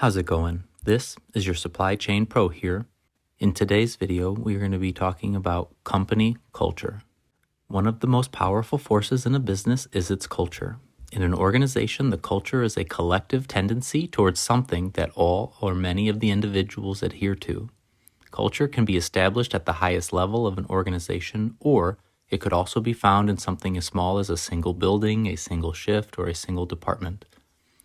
How's it going? This is your Supply Chain Pro here. In today's video, we're going to be talking about company culture. One of the most powerful forces in a business is its culture. In an organization, the culture is a collective tendency towards something that all or many of the individuals adhere to. Culture can be established at the highest level of an organization, or it could also be found in something as small as a single building, a single shift, or a single department.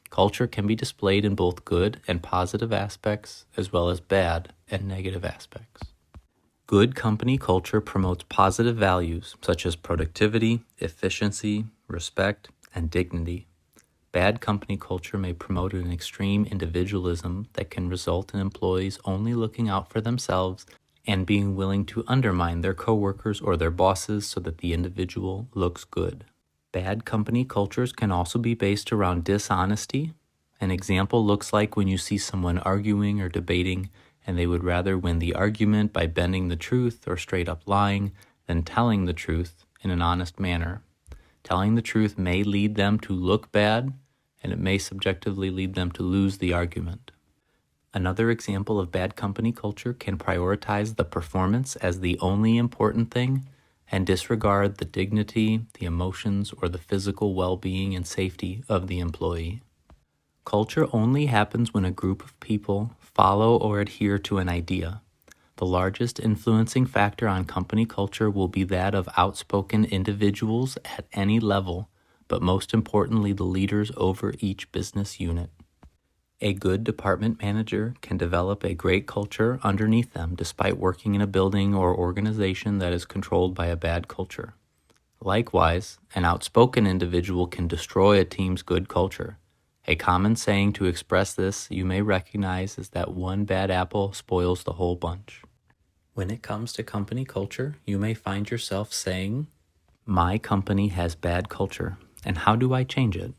Culture can be displayed in both good and positive aspects, as well as bad and negative aspects. Good company culture promotes positive values such as productivity, efficiency, respect, and dignity. Bad company culture may promote an extreme individualism that can result in employees only looking out for themselves and being willing to undermine their coworkers or their bosses so that the individual looks good. Bad company cultures can also be based around dishonesty. An example looks like when you see someone arguing or debating and they would rather win the argument by bending the truth or straight up lying than telling the truth in an honest manner. Telling the truth may lead them to look bad, and it may subjectively lead them to lose the argument. Another example of bad company culture can prioritize the performance as the only important thing and disregard the dignity, the emotions, or the physical well-being and safety of the employee. Culture only happens when a group of people follow or adhere to an idea. The largest influencing factor on company culture will be that of outspoken individuals at any level, but most importantly, the leaders over each business unit. A good department manager can develop a great culture underneath them despite working in a building or organization that is controlled by a bad culture. Likewise, an outspoken individual can destroy a team's good culture. A common saying to express this you may recognize is that one bad apple spoils the whole bunch. When it comes to company culture, you may find yourself saying, "My company has bad culture, and how do I change it?"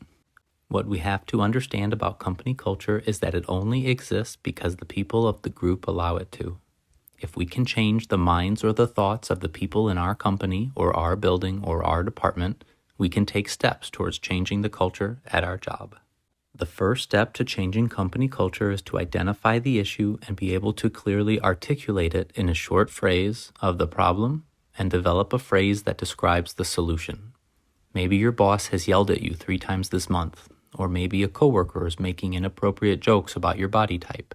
What we have to understand about company culture is that it only exists because the people of the group allow it to. If we can change the minds or the thoughts of the people in our company or our building or our department, we can take steps towards changing the culture at our job. The first step to changing company culture is to identify the issue and be able to clearly articulate it in a short phrase of the problem and develop a phrase that describes the solution. Maybe your boss has yelled at you 3 times this month. Or maybe a coworker is making inappropriate jokes about your body type.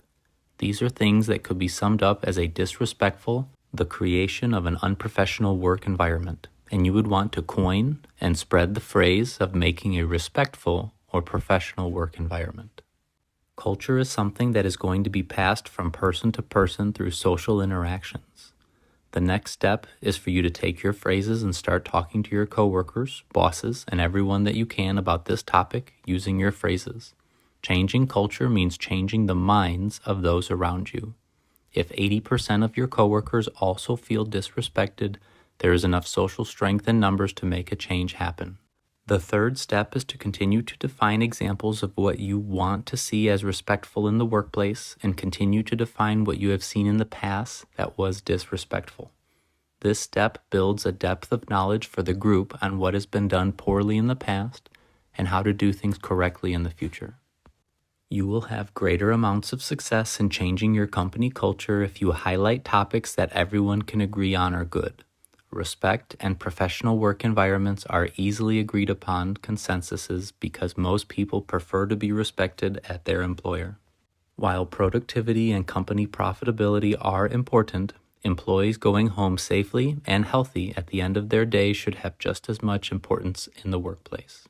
These are things that could be summed up as a disrespectful, the creation of an unprofessional work environment, and you would want to coin and spread the phrase of making a respectful or professional work environment. Culture is something that is going to be passed from person to person through social interactions. The next step is for you to take your phrases and start talking to your coworkers, bosses, and everyone that you can about this topic using your phrases. Changing culture means changing the minds of those around you. If 80% of your coworkers also feel disrespected, there is enough social strength in numbers to make a change happen. The third step is to continue to define examples of what you want to see as respectful in the workplace and continue to define what you have seen in the past that was disrespectful. This step builds a depth of knowledge for the group on what has been done poorly in the past and how to do things correctly in the future. You will have greater amounts of success in changing your company culture if you highlight topics that everyone can agree on are good. Respect and professional work environments are easily agreed upon consensuses because most people prefer to be respected at their employer. While productivity and company profitability are important, employees going home safely and healthy at the end of their day should have just as much importance in the workplace.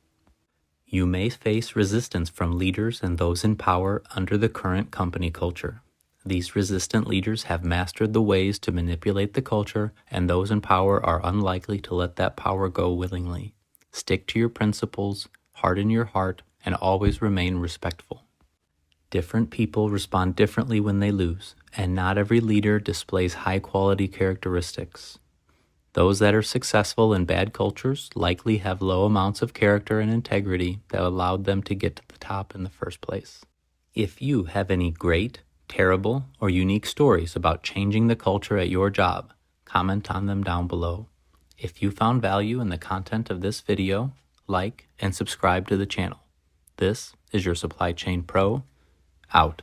You may face resistance from leaders and those in power under the current company culture. These resistant leaders have mastered the ways to manipulate the culture, and those in power are unlikely to let that power go willingly. Stick to your principles, harden your heart, and always remain respectful. Different people respond differently when they lose, and not every leader displays high-quality characteristics. Those that are successful in bad cultures likely have low amounts of character and integrity that allowed them to get to the top in the first place. If you have any great, terrible, or unique stories about changing the culture at your job, comment on them down below. If you found value in the content of this video, like and subscribe to the channel. This is your Supply Chain Pro, out.